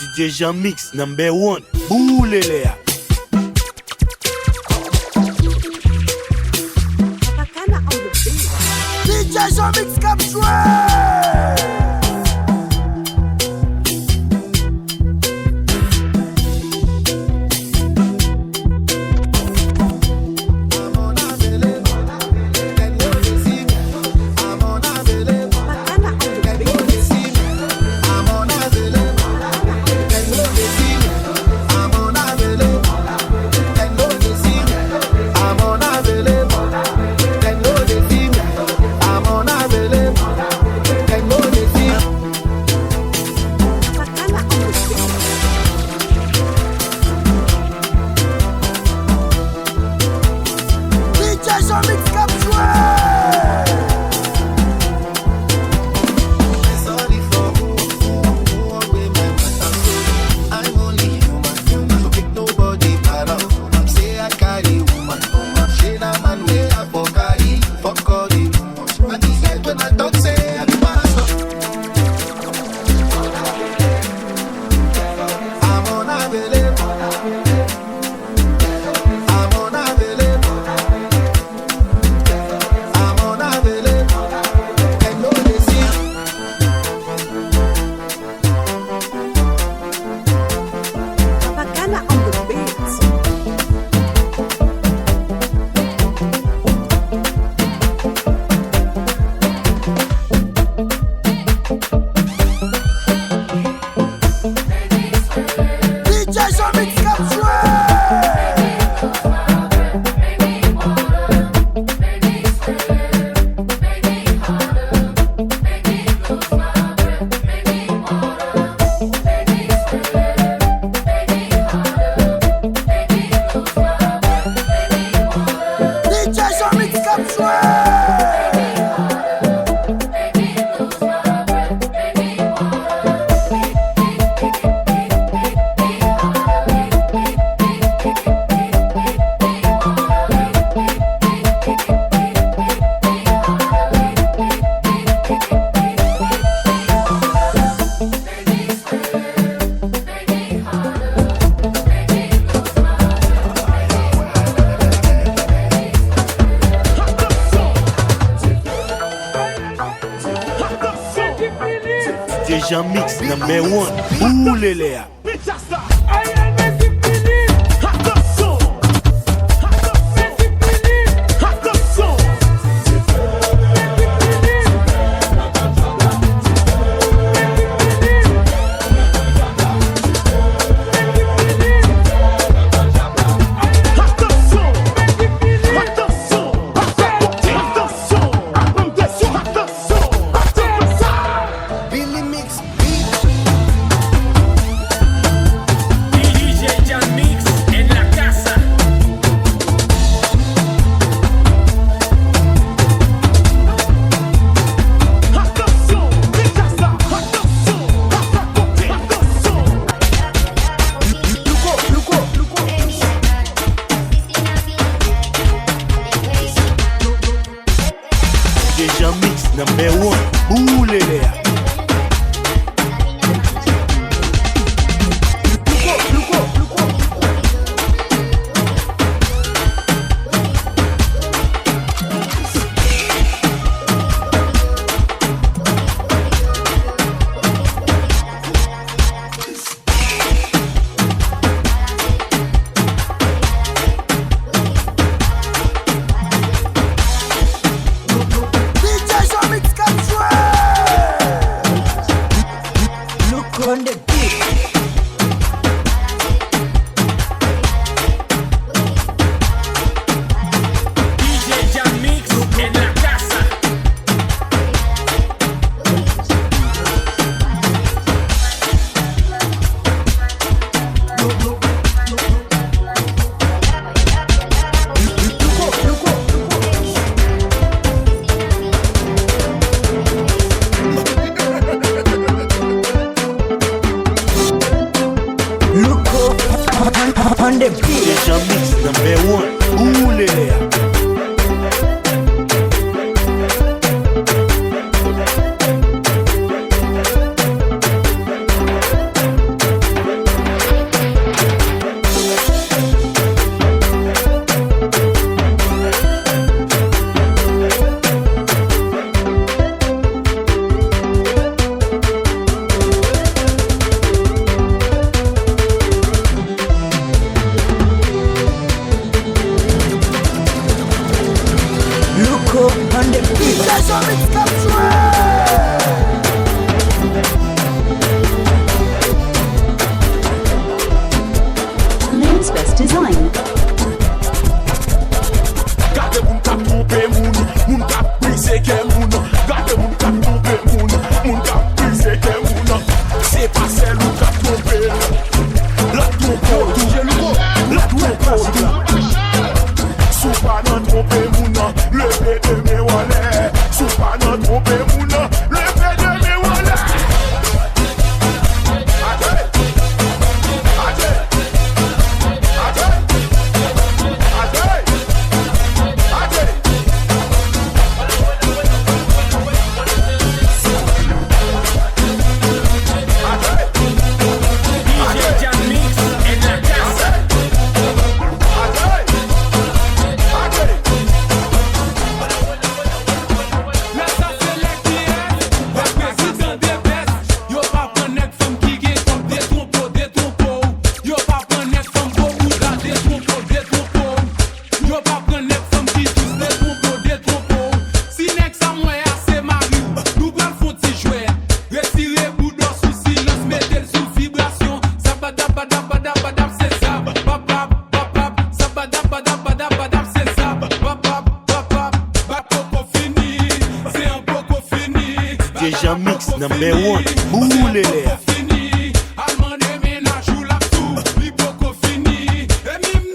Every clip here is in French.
DJ Jeanmix, #1. Boulelea. DJ Jeanmix capture. DJ Jeanmix, #1. Boulelea. Jeanmix, #1. Boulelea. On the beat. DJ Jeanmix en la casa. On the beat. DJ Jeanmix, #1. Boulelea. c'est pas celle où qu'a trompé. La trompe tout, la trompe tout. Sou pas nan trompe mouna, leve de me wale. Sou pas nan trompe mouna, leve de me wale. Ate, ate, ate, ate, ate. DJ Jeanmix en la casa. DJ Jeanmix, number one. Boulelea. DJ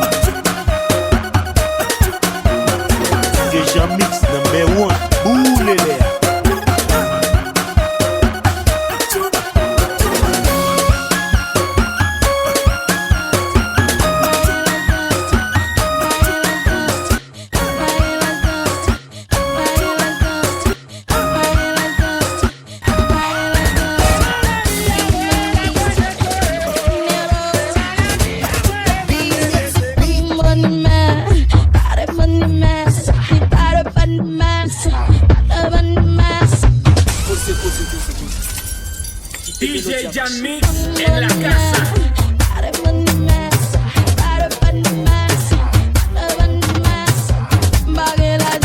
Jeanmix en la casa. DJ Jeanmix, number one. Boulelea. DJ Jeanmix en la casa. Money man,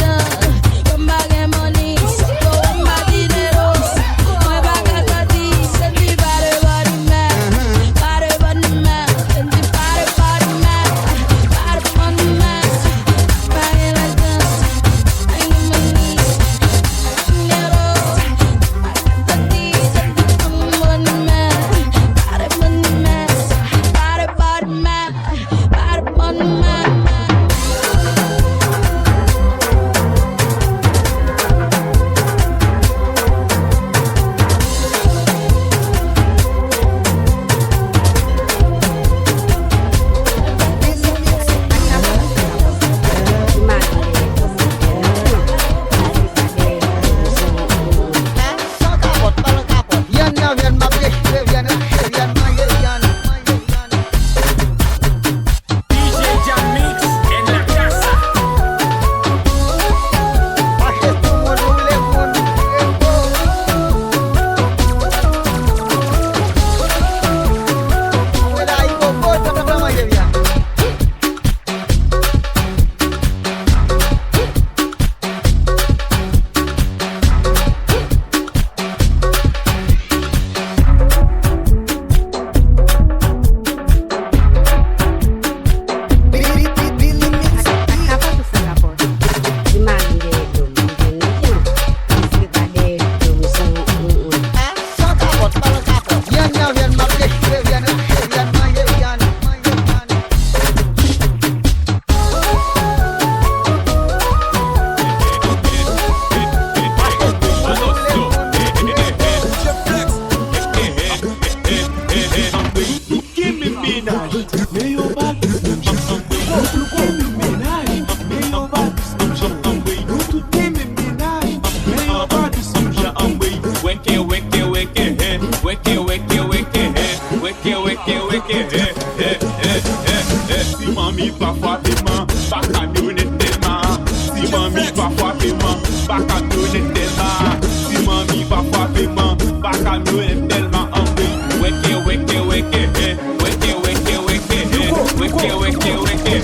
Si mami pas fortement, pas camionner tellement. Si mami pas fortement, pas camionner tellement. Si mami pas fortement, pas camionner tellement. Weke, weke, weke, weke, weke, weke, weke, weke, weke,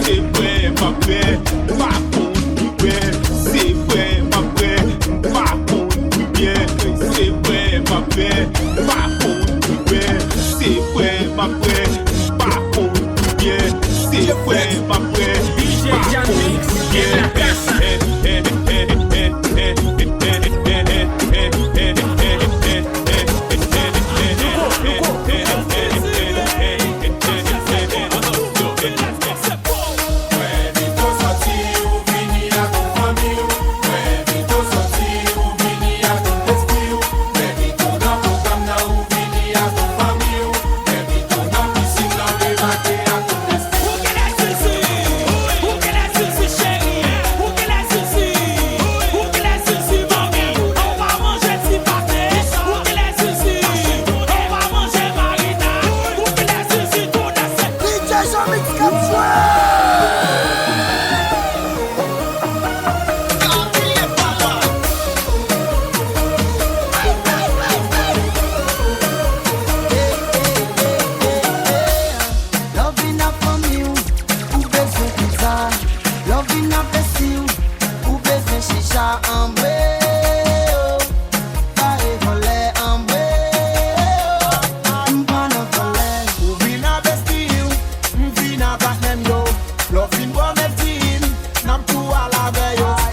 c'est vrai, ma paix, pas contre bien, c'est vrai, ma paix, pas contre bien, c'est vrai, ma paix, pas contre bien, c'est vrai, ma paix, pas contre bien, c'est vrai, ma paix, DJ Jeanmix en la casa.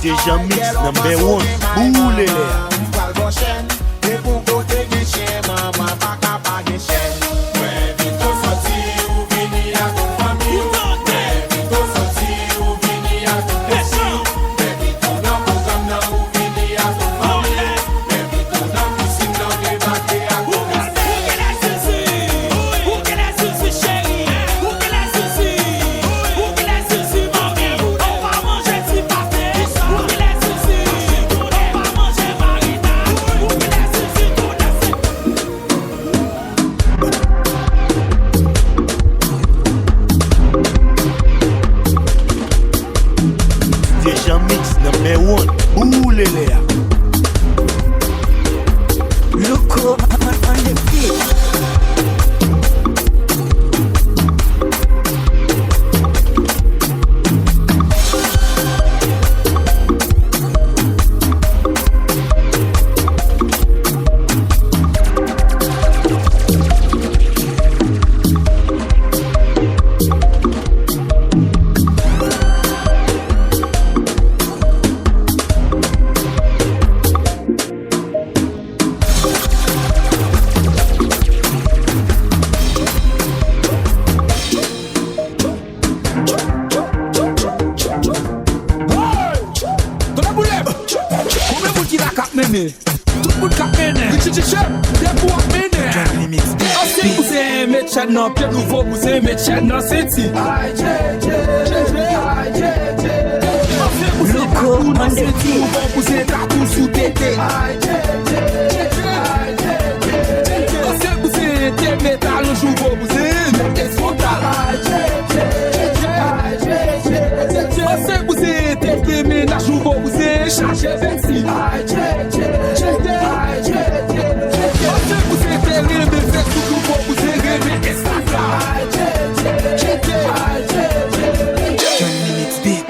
DJ Jeanmix #1 Boulelea. DJ Jeanmix #1 Boulelea. Loco on the beat. Tout le monde cap mené, des pour mené. Ancien bousé, mais tchèd nan pied nouveau bousé, mais tchèd nan senti. Ancien bousé, tatou nan senti, nouveau bousé, tatou sous tété. Ancien bousé, te métal, nouveau bousé, mais t'es frontal. Ancien bousé, te ménage, nouveau bousé, chargé 26. Você tem livre, fez tudo bom, você reme Instagram. Jeanmix beat.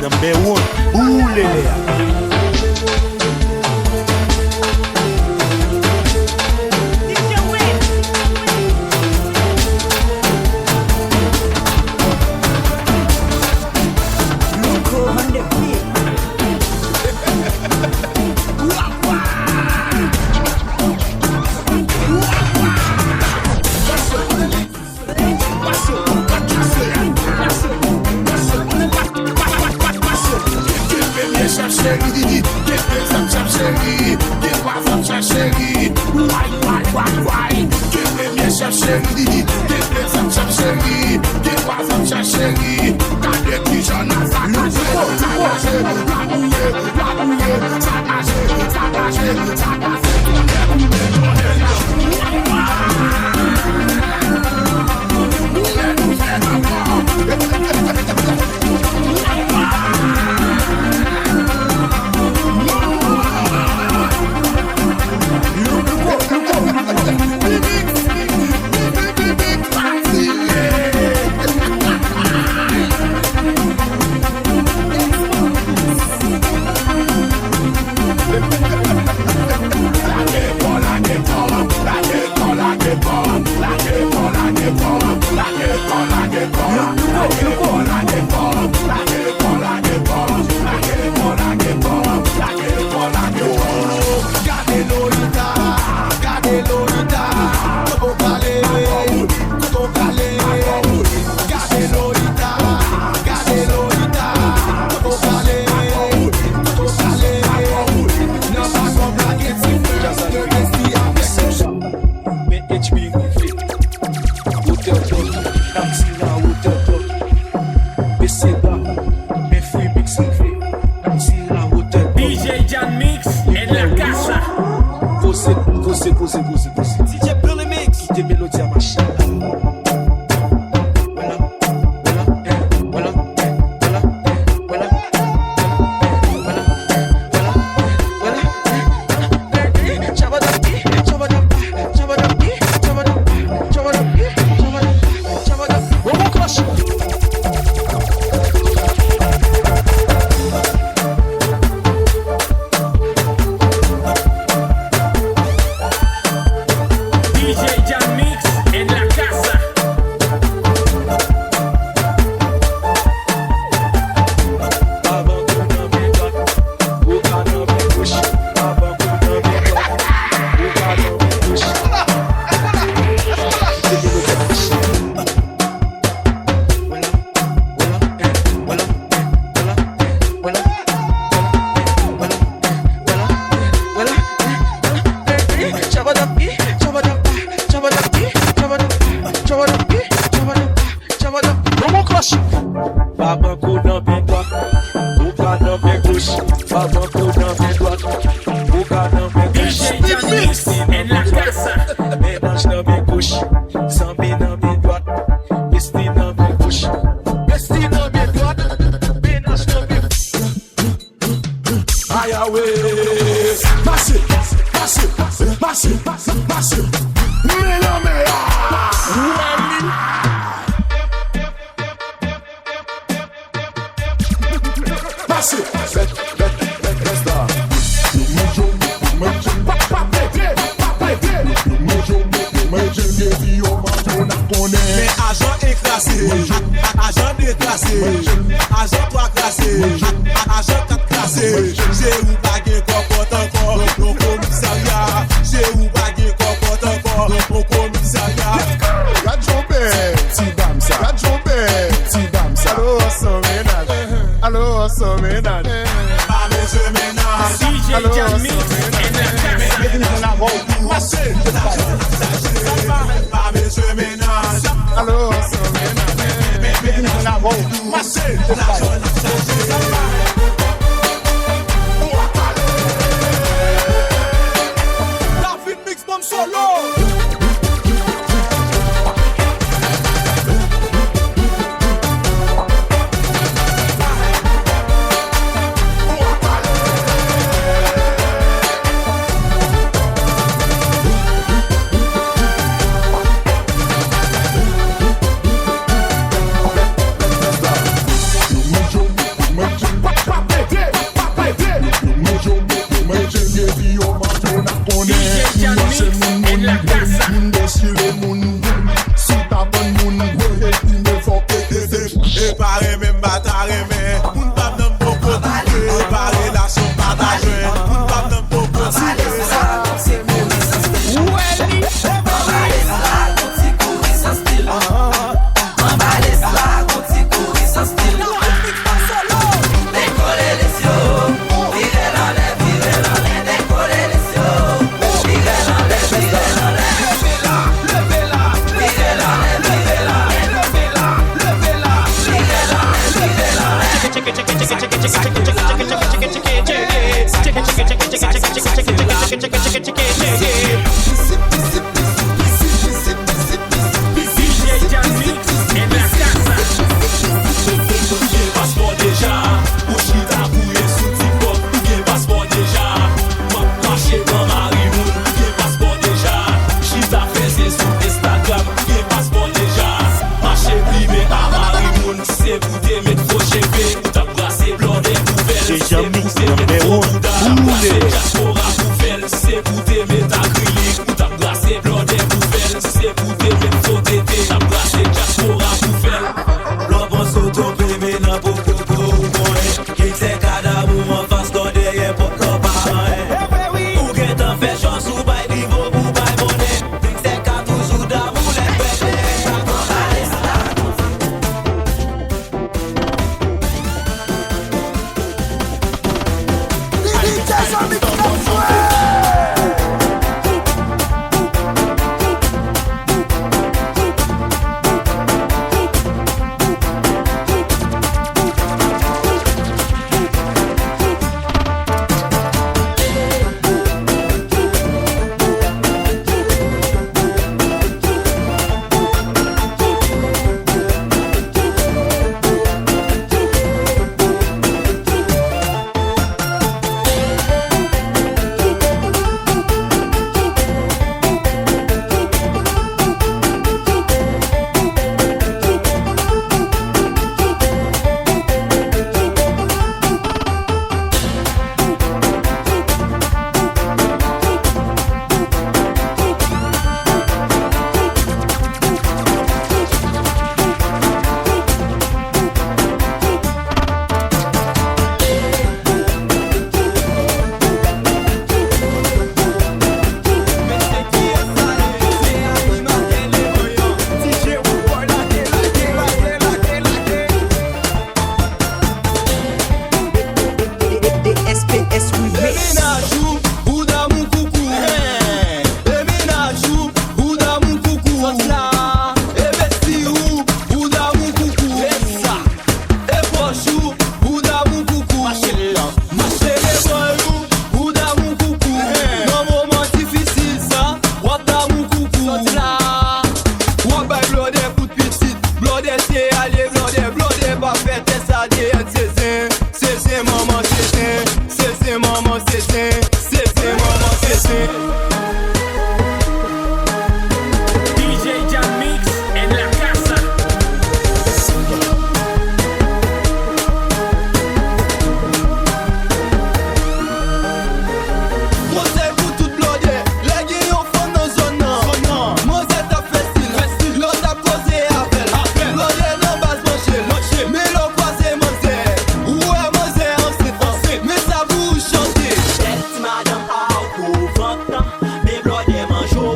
number one. Boulelea. DJ Jeanmix en la casa. DJ Jeanmix. Des mélodies à machin. DJ Jeanmix en la casa. DJ Jeanmix en la casa. Mélange dans mes couches, zombie dans mes doigts, bestie dans mes couches, bestie dans mes doigts, mélange dans mes Aïe ouais, massé, massé, massé, massé. Mais non mais massé, let's go. Mais agent écrasé, agent déclassé, agent 3 classé, agent 4 classé. J'ai où baguer comporte encore au commissariat. J'ai où baguer comporte encore au commissariat. Allo, so ménage. Pas monsieur ménage. DJ Jeanmix en la casa. Pas monsieur ménage. Allo, so David Mix Bomb Solo. Jeanmix en la casa. Gen pasport deja, ou chita kouye sou TikTok. Gen pasport deja, marche dans Marimoun. Gen pasport deja, chita fese sou Instagram. Gen pasport deja, marche privé à Marimoun. C'est pour te mettre faux cheveux, ou ta brassé blanc des poubelles. DJ Jeanmix number 1. Diaspora poubelle, c'est pour te mettre acrylique, ou ta brassé blanc des poubelles. C'est pour te mettre faux tété, ta brassé diaspora poubelle. L'enfant s'auto bébé n'a pas coco ou moins. Qu'il s'est cadavre en face qu'on derrière pour l'en parler. Ou qu'est t'en fait chance ou bail niveau ou bail bonnet. Qu'il s'est qu'à toujours d'amour les bêtes. DJ Jeanmix en la casa. Mose pour tout blodé, les guillons font nos zones. Mose t'a fait l'autre a causé avec. Blodé non bas manché, mais l'on croisé Mose. Ouais Mose ensuite, mais ça vous chanter. Tête madame a au ventre, mais blodé mangeau.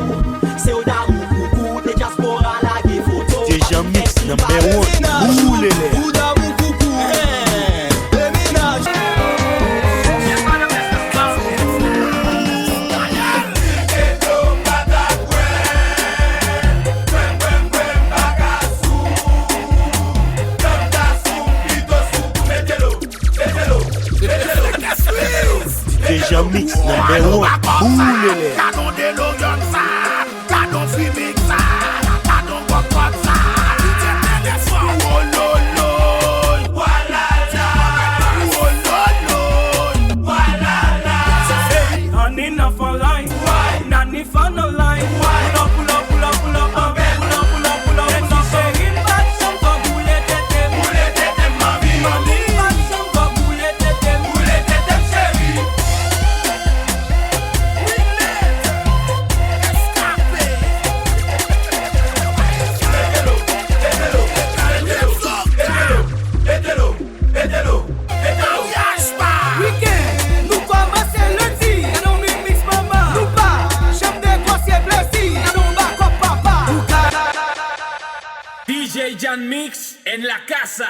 C'est au darou coucou, des diaspora la gué photo. DJ Jeanmix number 1. Boulele. Ou d'amour coucou, des ménages. DJ Jeanmix number 1. Boulele. Canon de l'Orient ça, canon Fimix ça, canon Wapot ça. DJ téléphone, oh lolo, voilà là. Oh lolo, voilà là. On enough online, not if on the line. Pull up, pull up, pull up, pull up, pull up, pull up, pull up, pull up. And she say, in back some go boule tete, mami. in back some go boule tete, Chérie. Weekend, nous commençons lundi. Et nous mix maman. Nous pas, j'aime des grossiers blessés. Et nous back up papa. DJ Jeanmix en la casa.